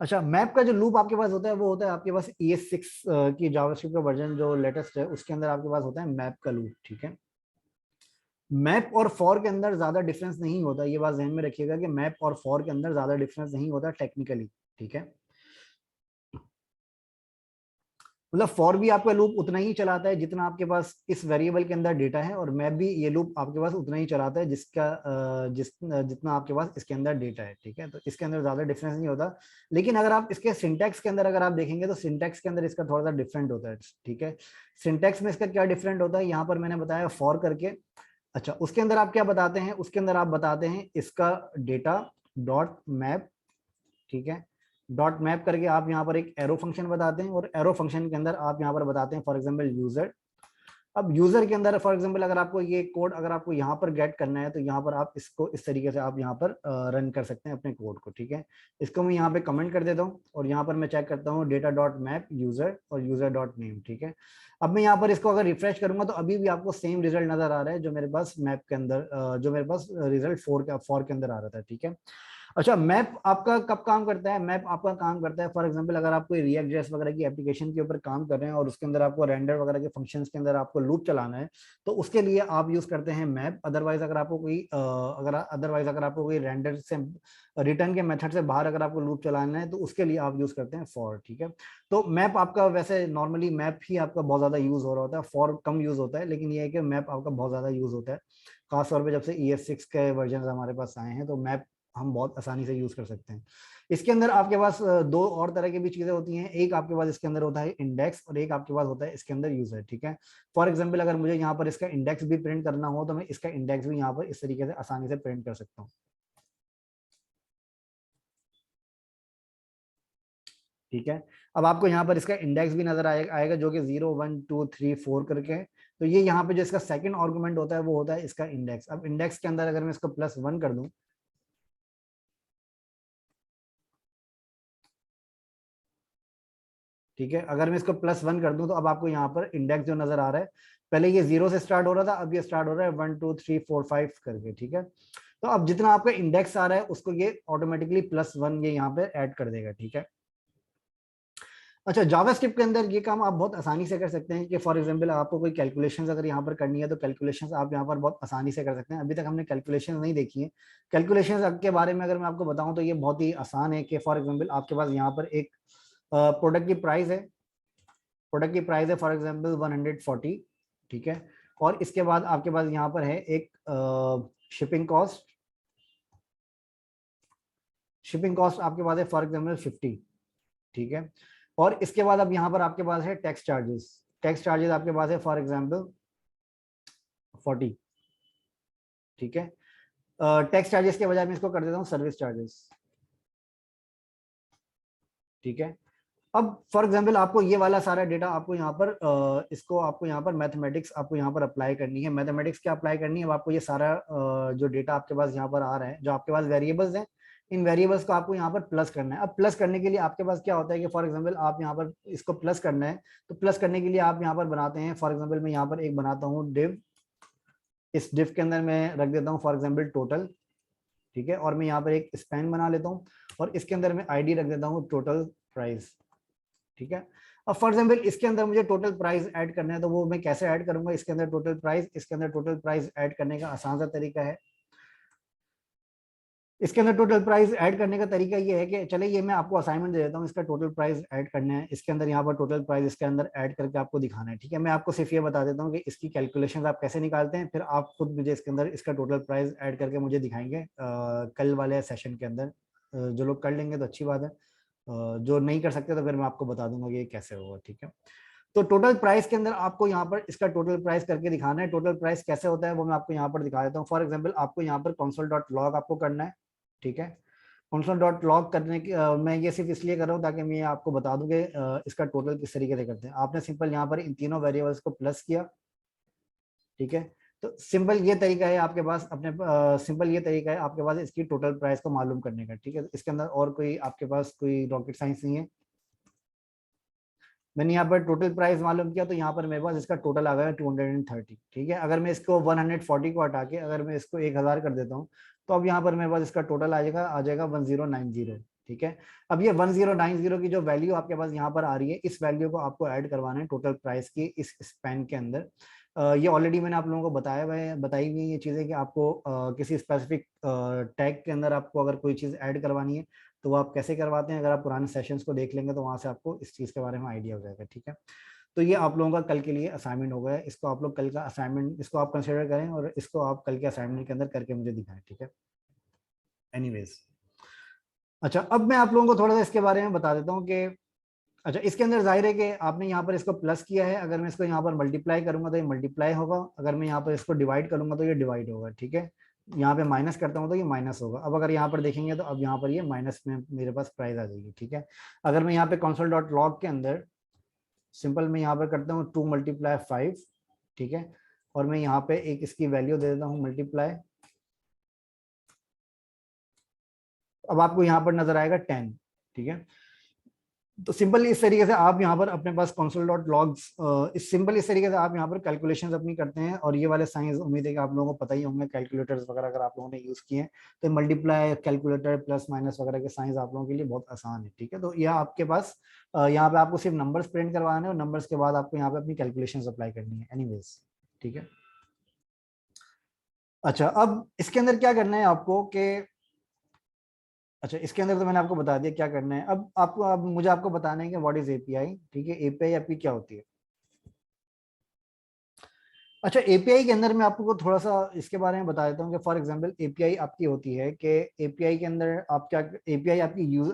अच्छा, मैप का जो लूप आपके पास होता है वो होता है आपके पास ES6 की जावास्क्रिप्ट का वर्जन जो लेटेस्ट है उसके अंदर आपके पास होता है मैप का लूप, ठीक है। मैप और फॉर के अंदर ज्यादा डिफरेंस नहीं होता, ये बात ध्यान में रखिएगा कि मैप और फॉर के अंदर ज्यादा डिफरेंस नहीं होता टेक्निकली, ठीक है। मतलब फॉर भी आपका लूप उतना ही चलाता है जितना आपके पास इस वेरिएबल के अंदर डेटा है, और मैप भी ये लूप आपके पास उतना ही चलाता है जितना आपके पास इसके अंदर डेटा है, ठीक है। तो इसके अंदर ज्यादा डिफरेंस नहीं होता। लेकिन अगर आप इसके सिंटैक्स के अंदर अगर आप देखेंगे तो सिंटैक्स के अंदर इसका थोड़ा सा डिफरेंट होता है, ठीक है। सिंटैक्स में इसका क्या डिफरेंट होता है, यहाँ पर मैंने बताया फॉर करके। अच्छा, उसके अंदर आप क्या बताते हैं, उसके अंदर आप बताते हैं इसका डेटा डॉट मैप, ठीक है। डॉट मैप करके आप यहाँ पर एक एरो फंक्शन बताते हैं, और एरो फंक्शन के अंदर आप यहाँ पर बताते हैं फॉर एग्जांपल यूजर। अब यूजर के अंदर फॉर एग्जांपल अगर आपको ये कोड अगर आपको यहाँ पर गेट करना है तो यहाँ पर आप इसको इस तरीके से आप यहाँ पर रन कर सकते हैं अपने कोड को, ठीक है। इसको मैं यहाँ पे कमेंट कर देता हूँ और यहाँ पर मैं चेक करता हूँ डेटा डॉट मैप यूजर और यूजर डॉट नेम, ठीक है। अब मैं यहाँ पर इसको अगर रिफ्रेश करूंगा तो अभी भी आपको सेम रिजल्ट नजर आ रहा है जो मेरे पास मैप के अंदर जो मेरे पास रिजल्ट फॉर के अंदर आ रहा था, ठीक है। अच्छा, मैप आपका कब काम करता है? मैप आपका काम करता है फॉर एग्जांपल अगर आप कोई रिएक्ट जेएस वगैरह की एप्लीकेशन के ऊपर काम कर रहे हैं और उसके अंदर आपको रेंडर वगैरह के फंक्शंस के अंदर आपको लूप चलाना है, तो उसके लिए आप यूज करते हैं मैप। अदरवाइज अगर आपको कोई अगर आपको कोई रेंडर से रिटर्न के मेथड से बाहर अगर आपको लूप चलाना है तो उसके लिए आप यूज करते हैं फॉर। ठीक है, तो मैप आपका वैसे नॉर्मली मैप ही आपका बहुत ज्यादा यूज हो रहा होता है, फॉर कम यूज होता है, लेकिन ये है कि मैप आपका बहुत ज्यादा यूज होता है। खासतौर पर जब से ES6 के वर्जन हमारे पास आए हैं तो मैप हम बहुत आसानी से यूज कर सकते हैं। इसके अंदर आपके पास दो और तरह की भी चीजें होती हैं। एक आपके पास इसके अंदर होता है इंडेक्स और एक आपके पास होता है इसके अंदर यूजर। ठीक है, फॉर एग्जांपल अगर मुझे यहाँ पर इसका इंडेक्स भी प्रिंट करना हो तो मैं इसका इंडेक्स भी यहाँ पर इस तरीके से आसानी से प्रिंट कर सकता हूँ। ठीक है, अब आपको यहाँ पर इसका इंडेक्स भी नजर आएगा जो कि 0 1 2 3 4 करके है। तो ये यहाँ पे जो इसका सेकंड आर्गुमेंट होता है वो होता है इसका इंडेक्स। अब इंडेक्स के अंदर अगर मैं इसको +1 कर दूं, ठीक है, अगर मैं इसको +1 कर दूं तो अब आपको यहाँ पर इंडेक्स जो नजर आ रहा है, पहले ये 0 से स्टार्ट हो रहा था, अब ये स्टार्ट हो रहा है 1 2 3 4 5 करके। ठीक है, तो अब जितना आपका इंडेक्स आ रहा है उसको ये ऑटोमेटिकली +1 ये यहाँ पे ऐड कर देगा। ठीक है, अच्छा, जावास्क्रिप्ट के अंदर ये काम आप बहुत आसानी से कर सकते हैं कि फॉर एग्जांपल आपको कोई कैलकुलेशंस अगर यहाँ पर करनी है तो कैलकुलेशंस आप यहाँ पर बहुत आसानी से कर सकते हैं। अभी तक हमने कैलकुलेशंस नहीं देखी है। कैलकुलेशंस के बारे में अगर मैं आपको बताऊं तो ये बहुत ही आसान है कि फॉर एग्जांपल आपके पास यहाँ पर एक प्रोडक्ट की प्राइस है, फॉर एग्जांपल 140। ठीक है, और इसके बाद आपके पास यहाँ पर है एक शिपिंग कॉस्ट, आपके पास है फॉर एग्जांपल 50। ठीक है, और इसके बाद अब यहाँ पर आपके पास है टैक्स चार्जेस, आपके पास है फॉर एग्जांपल 40। ठीक है, टैक्स चार्जेस के बजाय मैं इसको कर देता हूँ सर्विस चार्जेस। ठीक है, अब फॉर एग्जांपल आपको ये वाला सारा डेटा आपको यहाँ पर इसको आपको यहाँ पर मैथमेटिक्स आपको यहाँ पर अप्लाई करनी है। मैथमेटिक्स क्या अप्लाई करनी है? अब आपको ये सारा जो डेटा आपके पास यहाँ पर आ रहा है, जो आपके पास वेरिएबल्स हैं, इन वेरिएबल्स को आपको यहाँ पर प्लस करना है। अब प्लस करने के लिए आपके पास क्या होता है कि फॉर एग्जांपल आप यहाँ पर इसको प्लस करना है, तो प्लस करने के लिए आप यहाँ पर बनाते हैं, फॉर एग्जांपल मैं यहाँ पर एक बनाता हूँ डिव। इस डिव के अंदर मैं रख देता हूँ फॉर एग्जांपल टोटल। ठीक है, और मैं यहाँ पर एक स्पैन बना लेता हूँ और इसके अंदर मैं आईडी रख देता हूँ टोटल प्राइस। ठीक है, अब फॉर एग्जांपल इसके अंदर मुझे टोटल प्राइस ऐड करना है, तो वो मैं कैसे ऐड करूंगा? इसके अंदर टोटल प्राइस ऐड करने का आसान सा तरीका है। इसके अंदर टोटल प्राइस ऐड करने का तरीका ये है कि चले ये मैं आपको असाइनमेंट दे देता हूँ, इसका टोटल प्राइस ऐड करना है। इसके अंदर यहाँ पर टोटल प्राइस इसके अंदर ऐड करके आपको दिखाना है। ठीक है, मैं आपको सिर्फ ये बता देता हूँ कि इसकी कैलकुलेशन आप कैसे निकालते हैं, फिर आप खुद मुझे इसके अंदर इसका टोटल प्राइस ऐड करके मुझे दिखाएंगे कल वाले सेशन के अंदर। जो लोग कर लेंगे तो अच्छी बात है, जो नहीं कर सकते तो फिर मैं आपको बता दूंगा कि ये कैसे होगा। ठीक है, तो टोटल प्राइस के अंदर आपको यहाँ पर इसका टोटल प्राइस करके दिखाना है। टोटल प्राइस कैसे होता है वो मैं आपको यहाँ पर दिखा देता हूँ। फॉर एग्जांपल आपको यहाँ पर console.log आपको करना है। ठीक है, console.log करने की मैं ये सिर्फ इसलिए कर रहा हूँ ताकि मैं आपको बता दूं कि इसका टोटल किस तरीके से करते हैं। आपने सिंपल यहाँ पर इन तीनों वेरिएबल्स को प्लस किया। ठीक है, तो सिंपल ये तरीका है आपके पास इसकी टोटल प्राइस को मालूम करने का। ठीक है, इसके अंदर और कोई आपके पास कोई रॉकेट साइंस नहीं है। मैंने यहाँ पर टोटल प्राइस मालूम किया तो यहाँ पर मेरे पास इसका टोटल आ गया 230। ठीक है, अगर मैं इसको 140 को हटा के अगर मैं इसको 1000 कर देता हूँ तो अब यहाँ पर मेरे पास इसका टोटल आ जाएगा 1090। ठीक है, अब ये 1090 की जो वैल्यू आपके पास यहाँ पर आ रही है, इस वैल्यू को आपको ऐड करवाना है टोटल प्राइस की इस स्पैन के अंदर। ये ऑलरेडी मैंने आप लोगों को बताई हुई ये चीज़ें कि आपको किसी स्पेसिफिक टैग के अंदर आपको अगर कोई चीज़ ऐड करवानी है तो वो आप कैसे करवाते हैं। अगर आप पुराने सेशंस को देख लेंगे तो वहां से आपको इस चीज़ के बारे में आइडिया हो जाएगा। ठीक है, तो ये आप लोगों का कल के लिए असाइनमेंट हो गया। इसको आप लोग कल का असाइनमेंट इसको आप कंसिडर करें और इसको आप कल के असाइनमेंट के अंदर करके मुझे दिखाएं। ठीक है, एनीवेज, अच्छा, अब मैं आप लोगों को थोड़ा सा इसके बारे में बता देता हूँ कि अच्छा, इसके अंदर जाहिर है कि आपने यहाँ पर इसको प्लस किया है, अगर मैं इसको यहाँ पर मल्टीप्लाई करूंगा तो ये मल्टीप्लाई होगा, अगर मैं यहाँ पर इसको डिवाइड करूंगा तो ये डिवाइड होगा। ठीक है, यहाँ पे माइनस करता हूँ तो ये माइनस होगा। अब अगर यहाँ पर देखेंगे तो अब यहाँ पर ये माइनस में मेरे पास प्राइस आ जाएगी। ठीक है, अगर मैं यहाँ पे console.log के अंदर सिंपल मैं यहाँ पर करता हूँ 2 × 5। ठीक है, और मैं यहाँ पे एक इसकी वैल्यू दे देता हूँ मल्टीप्लाई। अब आपको यहाँ पर नजर आएगा 10। ठीक है, तो सिंपल इस तरीके से आप यहाँ पर अपने पास console डॉट लॉग्स इस सिंपल इस तरीके से आप यहाँ पर कैलकुलेशंस अपनी करते हैं। और ये वाले साइंस उम्मीद है कि आप लोगों को पता ही होंगे, कैलकुलेटर्स वगैरह अगर आप लोगों ने यूज किए हैं तो मल्टीप्लाई कैलकुलेटर प्लस माइनस वगैरह के साइंस आप लोगों के लिए बहुत आसान है। ठीक है, तो यह आपके पास यहाँ पे आपको सिर्फ नंबर्स प्रिंट करवाने हैं और नंबर्स के बाद आपको यहाँ पे अपनी कैलकुलेशंस अप्लाई करनी है एनीवेज। ठीक है, अच्छा अब इसके अंदर क्या करना है आपको कि अच्छा इसके अंदर तो मैंने आपको बता दिया क्या करना है। अब आपको अब मुझे आपको बताना है कि व्हाट इज एपीआई। ठीक है, एपीआई आपकी क्या होती है। अच्छा एपीआई के अंदर मैं आपको थोड़ा सा इसके बारे में बता देता हूँ कि फॉर एग्जांपल एपीआई आपकी होती है कि एपीआई के अंदर आप क्या एपीआई आपकी यूज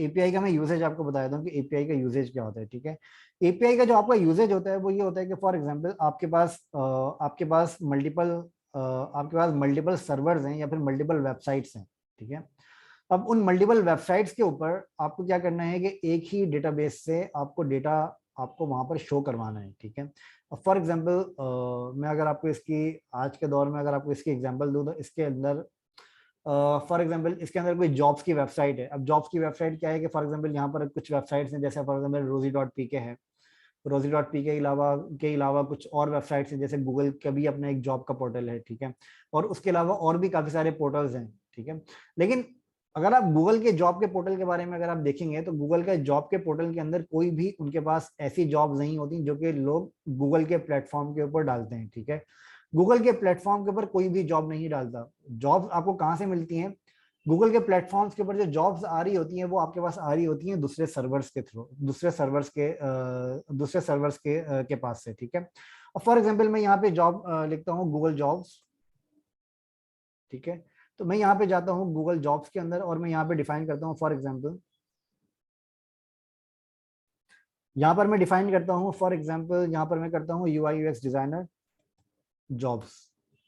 एपीआई का मैं यूजेज आपको बता देता हूँ कि एपीआई का यूजेज क्या होता है। ठीक है, एपीआई का जो आपका यूजेज होता है वो ये होता है कि फॉर एग्जांपल आपके पास मल्टीपल सर्वर्स हैं या फिर मल्टीपल वेबसाइट्स हैं। ठीक है, अब उन मल्टीपल वेबसाइट्स के ऊपर आपको क्या करना है कि एक ही डेटाबेस से आपको डेटा आपको वहां पर शो करवाना है। ठीक है, फॉर एग्जांपल मैं अगर आपको इसकी आज के दौर में अगर आपको इसकी एग्जांपल दूं तो इसके अंदर फॉर एग्जांपल इसके अंदर कोई जॉब्स की वेबसाइट है। अब जॉब्स की वेबसाइट क्या है कि फॉर एग्जांपल यहाँ पर कुछ वेबसाइट्स हैं, जैसे फॉर एग्जांपल रोजी डॉट पी के है। रोजी डॉट पी के अलावा कुछ और वेबसाइट्स हैं, जैसे गूगल का भी अपना एक जॉब का पोर्टल है। ठीक है, और उसके अलावा और भी काफी सारे पोर्टल्स हैं। ठीक है, लेकिन अगर आप गूगल के जॉब के पोर्टल के बारे में अगर आप देखेंगे तो गूगल के जॉब के पोर्टल के अंदर कोई भी उनके पास ऐसी जॉब्स नहीं होती जो कि लोग गूगल के प्लेटफॉर्म के ऊपर डालते हैं। ठीक है, गूगल के प्लेटफॉर्म के ऊपर कोई भी जॉब नहीं डालता। जॉब्स आपको कहाँ से मिलती हैं, गूगल के प्लेटफॉर्म्स के ऊपर जो जॉब्स आ रही होती हैं वो आपके पास आ रही होती हैं दूसरे सर्वर्स के थ्रू, दूसरे सर्वर्स के पास से। ठीक है, और फॉर एग्जांपल मैं यहाँ पे जॉब लिखता हूँ गूगल जॉब्स। ठीक है, तो मैं यहाँ पे जाता हूँ गूगल जॉब्स के अंदर और मैं यहाँ पे डिफाइन करता हूँ फॉर एग्जांपल, यहाँ पर मैं डिफाइन करता हूँ फॉर एग्जांपल, यहाँ पर मैं करता हूँ यूआई यूएक्स डिजाइनर जॉब्स।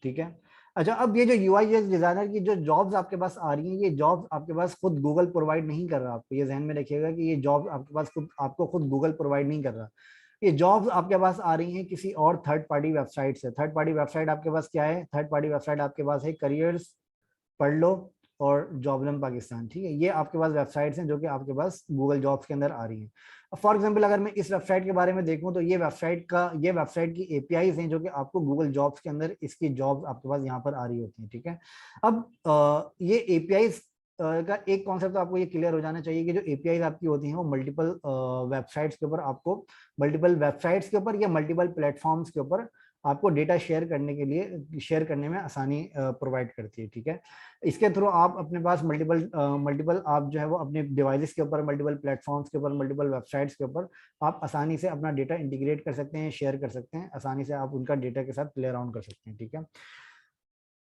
ठीक है, अच्छा अब ये जो यूआई यूएक्स डिजाइनर की जो जॉब्स आपके पास आ रही हैं, ये जॉब्स आपके पास खुद गूगल प्रोवाइड नहीं कर रहा। आपको ये ध्यान में रखिएगा कि ये जॉब आपके पास खुद आपको खुद गूगल प्रोवाइड नहीं कर रहा। ये जॉब्स आपके पास आ रही हैं किसी और थर्ड पार्टी वेबसाइट से। थर्ड पार्टी वेबसाइट आपके पास क्या है, थर्ड पार्टी वेबसाइट आपके पास है करियर्स, पढ़ लो और जॉबलम पाकिस्तान। ठीक है, ये आपके पास वेबसाइट्स हैं जो कि आपके पास गूगल जॉब्स के अंदर आ रही हैं। फॉर एग्जांपल अगर मैं इस वेबसाइट के बारे में देखूं तो ये वेबसाइट की एपीआईज हैं जो कि आपको गूगल जॉब्स के अंदर इसकी जॉब्स आपके पास यहाँ पर आ रही होती हैं। ठीक है, अब ये एपीआईज का एक कॉन्सेप्ट तो आपको ये क्लियर हो जाना चाहिए कि जो एपीआईज आपकी होती हैं वो मल्टीपल वेबसाइट्स के ऊपर या मल्टीपल प्लेटफॉर्म्स के ऊपर आपको डेटा शेयर करने में आसानी प्रोवाइड करती है। ठीक है, इसके थ्रू आप अपने पास मल्टीपल आप जो है वो अपने डिवाइसेस के ऊपर, मल्टीपल प्लेटफॉर्म्स के ऊपर, मल्टीपल वेबसाइट्स के ऊपर आप आसानी से अपना डेटा इंटीग्रेट कर सकते हैं, शेयर कर सकते हैं, आसानी से आप उनका डेटा के साथ प्ले अराउंड कर सकते हैं। ठीक है,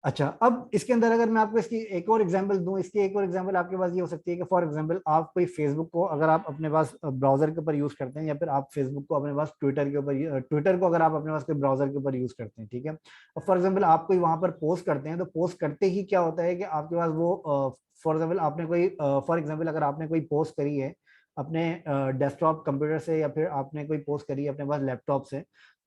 अच्छा अब इसके अंदर अगर मैं आपको इसकी एक और एग्जांपल दूं, इसकी एक और एग्जांपल आपके पास ये हो सकती है कि फॉर एग्जांपल आप कोई फेसबुक को अगर आप अपने पास ब्राउजर के ऊपर यूज करते हैं या फिर आप फेसबुक को अपने पास ट्विटर को अगर आप अपने पास कोई ब्राउजर के ऊपर यूज करते हैं। ठीक है, और फॉर एग्जांपल आप कोई वहां पर पोस्ट करते हैं तो पोस्ट करते ही क्या होता है कि आपके पास वो फॉर एग्जाम्पल आपने कोई फॉर एग्जाम्पल अगर आपने कोई पोस्ट करी है अपने डेस्कटॉप कंप्यूटर से या फिर आपने कोई पोस्ट करी है अपने पास लैपटॉप से,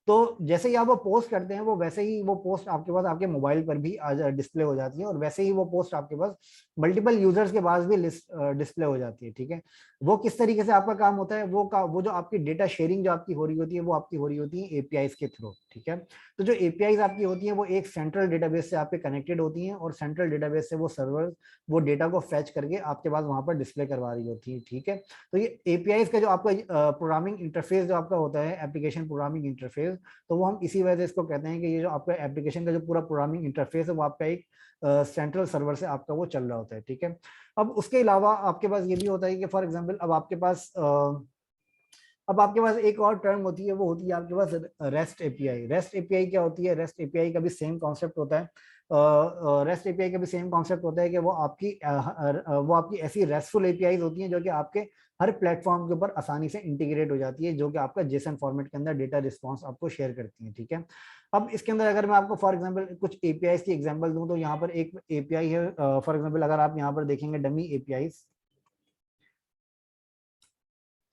तो जैसे ही आप वो पोस्ट करते हैं वो वैसे ही वो पोस्ट आपके पास आपके मोबाइल पर भी डिस्प्ले हो जाती है और वैसे ही वो पोस्ट आपके पास मल्टीपल यूजर्स के पास भी डिस्प्ले हो जाती है। ठीक है, वो किस तरीके से आपका काम होता है, वो जो आपकी डेटा शेयरिंग जो आपकी हो रही होती है वो आपकी हो रही होती है एपीआईज के थ्रू। ठीक है, तो जो एपीआईज आपकी होती है वो एक सेंट्रल डेटाबेस से आपके कनेक्टेड होती हैं और सेंट्रल डेटाबेस से वो सर्वर वो डेटा को फैच करके आपके पास वहां पर डिस्प्ले करवा रही होती है। ठीक है, तो ये एपीआईज का जो आपका प्रोग्रामिंग इंटरफेस जो आपका होता है, एप्लीकेशन प्रोग्रामिंग इंटरफेस, तो वो हम इसी वजह से इसको कहते हैं कि ये जो आपका एप्लीकेशन का जो पूरा प्रोग्रामिंग इंटरफेस है वो आपका एक सेंट्रल सर्वर से आपका वो चल रहा होता है। ठीक है, अब उसके अलावा आपके पास ये भी होता है कि फॉर एग्जांपल अब आपके पास एक और टर्म होती है, वो होती है आपके पास रेस्ट एपीआई। रेस्ट एपीआई क्या होती है, रेस्ट एपीआई का भी सेम कॉन्सेप्ट होता है। रेस्ट एपीआई का भी सेम कॉन्सेप्ट होता है कि वो आपकी ऐसी रेस्टफुल एपीआई होती हैं जो कि आपके हर प्लेटफॉर्म के ऊपर आसानी से इंटीग्रेट हो जाती है, जो कि आपका जेसन फॉर्मेट के अंदर डेटा रिस्पॉन्स आपको शेयर करती है। ठीक है, अब इसके अंदर अगर मैं आपको फॉर एग्जांपल कुछ एपीआई की एग्जांपल दूं तो यहाँ पर एक एपीआई है फॉर एग्जांपल अगर आप यहाँ पर देखेंगे डमी एपीआई,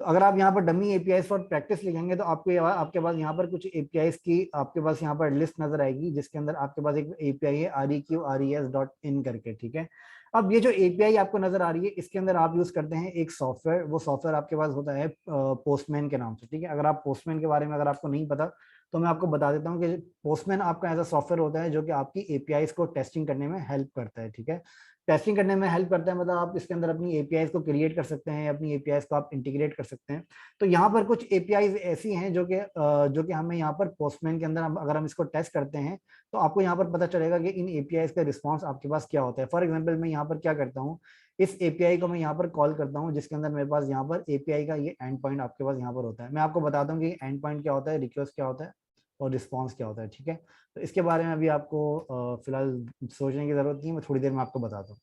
तो अगर आप यहाँ पर डमी एपीआईज फॉर प्रैक्टिस लिखेंगे तो आपके पास यहाँ पर कुछ एपीआईज की आपके पास यहाँ पर लिस्ट नजर आएगी, जिसके अंदर आपके पास एक एपीआई है reqres.in करके, ठीक है। अब ये जो एपीआई आपको नजर आ रही है, इसके अंदर आप यूज करते हैं एक सॉफ्टवेयर, वो सॉफ्टवेयर आपके पास होता है पोस्टमैन के नाम से, ठीक है। अगर आप पोस्टमैन के बारे में अगर आपको नहीं पता तो मैं आपको बता देता हूँ कि पोस्टमैन आपका ऐसा सॉफ्टवेयर होता है जो कि आपकी एपीआईज को टेस्टिंग करने में हेल्प करता है, ठीक है। टेस्टिंग करने में हेल्प करता है मतलब आप इसके अंदर अपनी एपीआईज को क्रिएट कर सकते हैं, अपनी एपीआईज को आप इंटीग्रेट कर सकते हैं। तो यहाँ पर कुछ एपीआईज ऐसी हैं जो कि हमें यहाँ पर पोस्टमैन के अंदर अगर हम इसको टेस्ट करते हैं तो आपको यहाँ पर पता चलेगा कि इन एपीआईज का रिस्पॉन्स आपके पास क्या होता है। फॉर एग्जाम्पल मैं यहाँ पर क्या करता हूँ, इस एपीआई को मैं यहाँ पर कॉल करता हूँ, जिसके अंदर मेरे पास यहाँ पर एपीआई का ये एंड पॉइंट आपके पास यहाँ पर होता है। मैं आपको बताता हूँ कि एंड पॉइंट क्या होता है, रिक्वेस्ट क्या होता है और रिस्पॉन्स क्या होता है, ठीक है। तो इसके बारे में अभी आपको फिलहाल सोचने की जरूरत नहीं है, मैं थोड़ी देर में आपको बताता हूँ।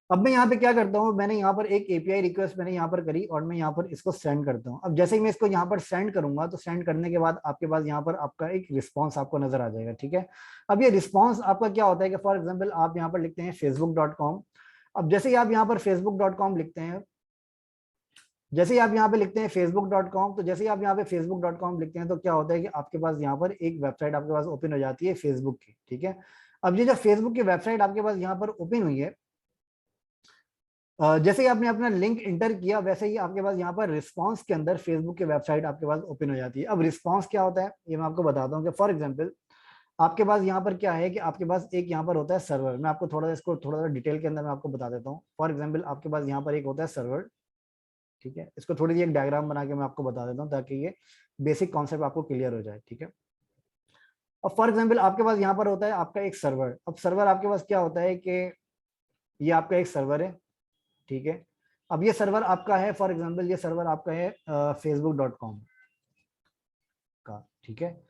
अब मैं यहाँ पे क्या करता हूँ, मैंने यहाँ पर एक एपीआई रिक्वेस्ट मैंने यहाँ पर करी और मैं यहाँ पर इसको सेंड करता हूँ। अब जैसे ही मैं इसको यहाँ पर सेंड करूंगा तो सेंड करने के बाद आपके पास यहाँ पर आपका एक रिस्पॉन्स आपको नजर आ जाएगा, ठीक है। अब ये रिस्पॉन्स आपका क्या होता है कि फॉर एग्जाम्पल आप यहाँ पर लिखते हैं facebook.com। अब जैसे ही आप यहाँ पर facebook.com लिखते हैं, जैसे ही आप यहाँ पे लिखते हैं facebook.com, तो जैसे ही आप यहाँ पे facebook.com लिखते हैं तो क्या होता है कि आपके पास यहाँ पर एक वेबसाइट आपके पास ओपन हो जाती है फेसबुक की, ठीक है। अब ये जो फेसबुक की वेबसाइट आपके पास यहाँ पर ओपन हुई है, जैसे ही आपने अपना लिंक इंटर किया वैसे ही आपके पास यहाँ पर रिस्पांस के अंदर फेसबुक की वेबसाइट आपके पास ओपन हो जाती है। अब रिस्पांस क्या होता है ये मैं आपको बताता हूँ कि फॉर एग्जांपल आपके पास यहाँ पर क्या है कि आपके पास एक यहाँ पर होता है सर्वर। मैं आपको इसको थोड़ा सा डिटेल के अंदर मैं आपको बता देता हूँ। फॉर एग्जाम्पल आपके पास यहाँ पर एक होता है सर्वर, ठीक है। इसको थोड़ी सी एक डायग्राम बना के मैं आपको बता देता हूँ ताकि ये बेसिक कॉन्सेप्ट आपको क्लियर हो जाए, ठीक है। अब फॉर एग्जाम्पल आपके पास यहाँ पर होता है आपका एक सर्वर। अब सर्वर आपके पास क्या होता है कि ये आपका एक सर्वर है, ठीक है। अब ये सर्वर आपका है, फॉर एग्जांपल ये सर्वर आपका है facebook.com का, ठीक है।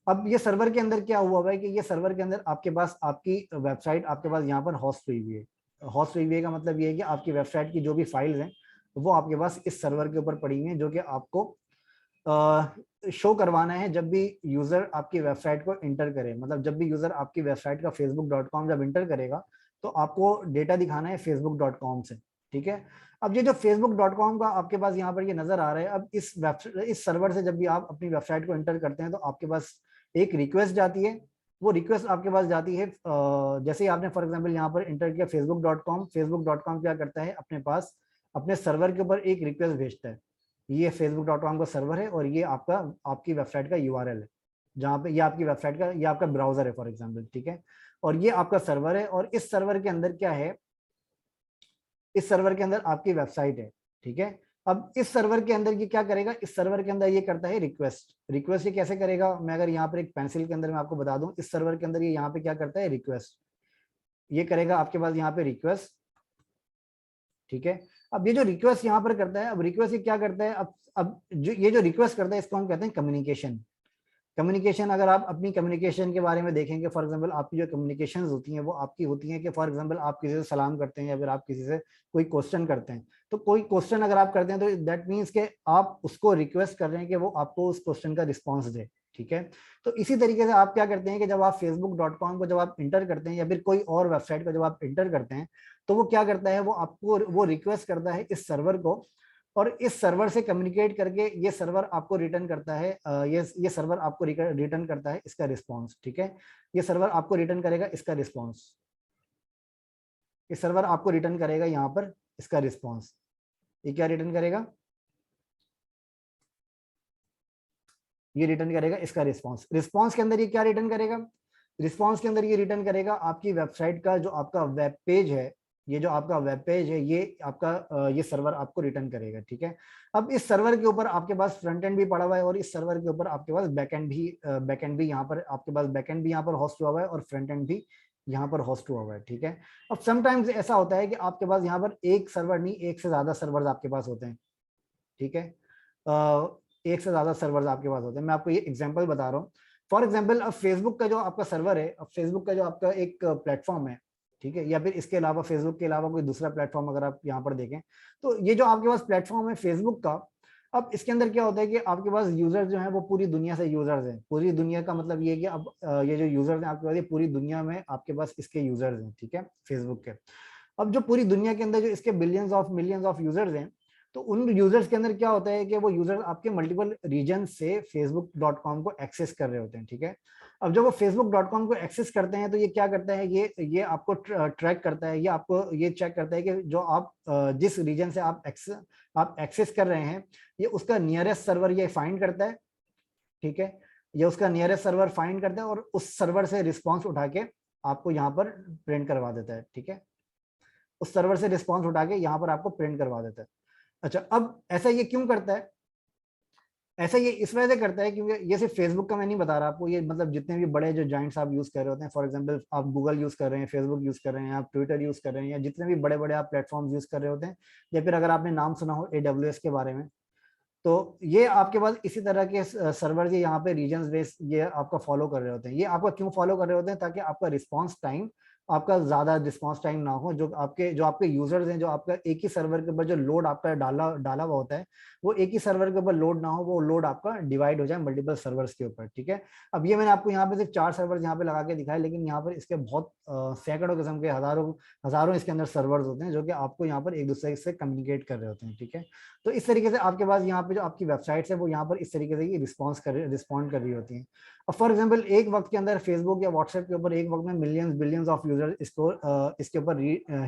अब ये सर्वर के अंदर क्या हुआ है कि ये सर्वर के अंदर आपके पास आपकी वेबसाइट आपके पास यहाँ पर होस्ट हुई हुई है। होस्ट हुई हुई का मतलब ये है कि आपकी वेबसाइट की जो भी फाइल्स हैं वो आपके पास इस सर्वर के ऊपर पड़ी हुई हैं, जो कि आपको शो करवाना है जब भी यूजर आपकी वेबसाइट को इंटर करे। मतलब जब भी यूजर आपकी वेबसाइट का facebook.com जब इंटर करेगा तो आपको डेटा दिखाना है facebook.com से, ठीक है। अब ये जो facebook.com का आपके पास यहाँ पर ये नजर आ रहा है, अब इस सर्वर से जब भी आप अपनी वेबसाइट को इंटर करते हैं तो आपके पास एक रिक्वेस्ट जाती है। वो रिक्वेस्ट आपके पास जाती है जैसे ही आपने फॉर एग्जाम्पल यहाँ पर इंटर किया facebook.com क्या करता है अपने पास अपने सर्वर के ऊपर एक रिक्वेस्ट भेजता है। ये facebook.com का सर्वर है और ये आपकी वेबसाइट का यूआरएल है, जहाँ पे ये आपकी वेबसाइट का ये आपका ब्राउजर है फॉर एग्जाम्पल, ठीक है। और ये आपका सर्वर है और इस सर्वर के अंदर क्या है, इस सर्वर के अंदर आपकी वेबसाइट है, ठीक है। अब इस सर्वर के अंदर ये क्या करेगा, इस सर्वर के अंदर ये करता है रिक्वेस्ट। रिक्वेस्ट ये कैसे करेगा, मैं अगर यहाँ पर एक पेंसिल के अंदर मैं आपको बता दूं, इस सर्वर के अंदर ये यहाँ पे क्या करता है रिक्वेस्ट, ये करेगा आपके पास यहाँ पे रिक्वेस्ट, ठीक है। अब ये जो रिक्वेस्ट यहाँ पर करता है, अब रिक्वेस्ट ये क्या करता है, अब ये जो रिक्वेस्ट करता है इसको हम कहते हैं कम्युनिकेशन। कम्युनिकेशन अगर आप अपनी कम्युनिकेशन के बारे में देखेंगे, फॉर एग्जांपल आपकी जो कम्युनिकेशंस होती हैं वो आपकी होती हैं कि फॉर एग्जांपल आप किसी से सलाम करते हैं या फिर आप किसी से कोई क्वेश्चन करते हैं, तो कोई क्वेश्चन अगर आप करते हैं तो दैट मीन्स कि आप उसको रिक्वेस्ट कर रहे हैं कि वो आपको उस क्वेश्चन का रिस्पॉन्स दे, ठीक है। तो इसी तरीके से आप क्या करते हैं कि जब आप facebook.com को जब आप इंटर करते हैं या फिर कोई और वेबसाइट को जब आप इंटर करते हैं तो वो क्या करता है, वो आपको वो रिक्वेस्ट करता है इस सर्वर को, और इस सर्वर से कम्युनिकेट करके ये सर्वर आपको रिटर्न करता है ये सर्वर आपको रिटर्न करता है इसका रिस्पॉन्स, ठीक है। ये सर्वर आपको रिटर्न करेगा इसका रिस्पॉन्स, ये सर्वर आपको रिटर्न करेगा यहाँ पर इसका रिस्पॉन्स। ये क्या रिटर्न करेगा, ये रिटर्न करेगा इसका रिस्पॉन्स। रिस्पॉन्स के अंदर ये क्या रिटर्न करेगा, रिस्पॉन्स के अंदर ये रिटर्न करेगा आपकी वेबसाइट का जो आपका वेब पेज है, ये जो आपका वेब पेज है ये आपका ये सर्वर आपको रिटर्न करेगा, ठीक है। अब इस सर्वर के ऊपर आपके पास फ्रंट एंड भी पड़ा हुआ है और इस सर्वर के ऊपर आपके पास बैकएंड भी यहाँ पर आपके पास बैकएंड भी यहाँ पर होस्ट हुआ हुआ है और फ्रंट एंड भी यहाँ पर होस्ट हुआ हुआ है, ठीक है। अब समटाइम्स ऐसा होता है कि आपके पास यहाँ पर एक सर्वर नहीं एक से ज्यादा सर्वर आपके पास होते हैं, ठीक है। एक से ज्यादा सर्वर्स आपके पास होते हैं। मैं आपको ये एग्जांपल बता रहा हूँ। फॉर एग्जांपल अब फेसबुक का जो आपका सर्वर है, अब फेसबुक का जो आपका एक प्लेटफॉर्म है, ठीक है, या फिर इसके अलावा फेसबुक के अलावा कोई दूसरा प्लेटफॉर्म अगर आप यहाँ पर देखें तो ये जो आपके पास प्लेटफॉर्म है फेसबुक का, अब इसके अंदर क्या होता है कि आपके पास यूजर्स जो हैं वो पूरी दुनिया से यूजर्स हैं। पूरी दुनिया का मतलब ये है कि अब ये जो यूजर्स हैं आपके पास, ये पूरी दुनिया में आपके पास इसके यूजर्स हैं, ठीक है, फेसबुक के। अब जो पूरी दुनिया के अंदर जो इसके billions of millions of users हैं, तो उन यूजर्स के अंदर क्या होता है कि वो यूजर आपके मल्टीपल रीजन से facebook.com को एक्सेस कर रहे होते हैं, ठीक है। अब जब वो facebook.com को एक्सेस करते हैं तो ये क्या करता है, ये आपको ट्रैक करता है, ये आपको ये चेक करता है कि जो आप जिस रीजन से आप एक्सेस कर रहे हैं, ये उसका नियरेस्ट सर्वर ये फाइंड करता है, ठीक है। ये उसका नियरेस्ट सर्वर फाइंड करता है और उस सर्वर से रिस्पॉन्स उठा के आपको यहाँ पर प्रिंट करवा देता है, ठीक है। उस सर्वर से रिस्पॉन्स उठा के यहाँ पर आपको प्रिंट करवा देता है। अच्छा, अब ऐसा ये क्यों करता है? ऐसा ये इस वजह से करता है क्योंकि ये सिर्फ फेसबुक का मैं नहीं बता रहा आपको, ये मतलब जितने भी बड़े जो जॉइंट्स आप यूज कर रहे होते हैं, फॉर एग्जांपल आप गूगल यूज कर रहे हैं, फेसबुक यूज कर रहे हैं, आप ट्विटर यूज कर रहे हैं, या जितने भी बड़े बड़े आप प्लेटफॉर्म यूज कर रहे होते हैं, या फिर अगर आपने नाम सुना हो AWS के बारे में, तो ये आपके पास इसी तरह के सर्वर ये यहाँ पे रीजन बेस्ड ये आपका फॉलो कर रहे होते हैं। ये आपका क्यों फॉलो कर रहे होते हैं? ताकि आपका रिस्पॉन्स टाइम, आपका ज्यादा रिस्पॉन्स टाइम ना हो, जो आपके यूजर्स हैं, जो आपका एक ही सर्वर के ऊपर जो लोड आपका डाला हुआ होता है, वो एक ही सर्वर के ऊपर लोड ना हो, वो लोड आपका डिवाइड हो जाए मल्टीपल सर्वर्स के ऊपर, ठीक है। अब ये मैंने आपको यहाँ पे सिर्फ 4 सर्वर यहाँ पे लगा के दिखाए, लेकिन यहाँ पर इसके बहुत सैकड़ों किस्म के हजारों इसके अंदर सर्वर्स होते हैं जो कि आपको यहाँ पर एक दूसरे से कम्युनिकेट कर रहे होते हैं, ठीक है। तो इस तरीके से आपके पास यहाँ पे जो आपकी वेबसाइट्स है वो यहाँ पर इस तरीके से रिस्पॉन्ड कर रही होती हैं। अब फॉर एग्जांपल एक वक्त के अंदर फेसबुक या व्हाट्सएप के ऊपर एक वक्त में मिलियंस बिलियंस ऑफ यूजर इसके ऊपर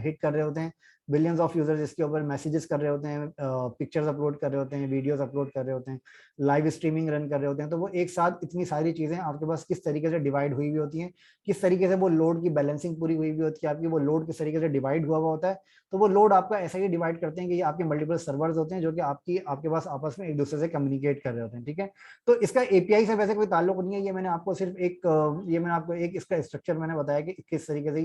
हिट कर रहे होते हैं, बिलियंस ऑफ यूजर्स इसके ऊपर मैसेजेस कर रहे होते हैं, पिक्चर्स अपलोड कर रहे होते हैं, वीडियोस अपलोड कर रहे होते हैं, लाइव स्ट्रीमिंग रन कर रहे होते हैं। तो वो एक साथ इतनी सारी चीजें आपके पास किस तरीके से डिवाइड हुई हुई होती हैं, किस तरीके से वो लोड की बैलेंसिंग पूरी हुई हुई होती है आपकी, वो लोड किस तरीके से डिवाइड हुआ होता है। तो वो लोड आपका ऐसा ही डिवाइड करते हैं कि ये आपके मल्टीपल सर्वर्स होते हैं जो कि आपके पास आपस में एक दूसरे से कम्युनिकेट कर रहे होते हैं, ठीक है। तो इसका एपीआई से वैसे कोई ताल्लुक नहीं है, ये मैंने आपको इसका स्ट्रक्चर मैंने बताया कि किस तरीके से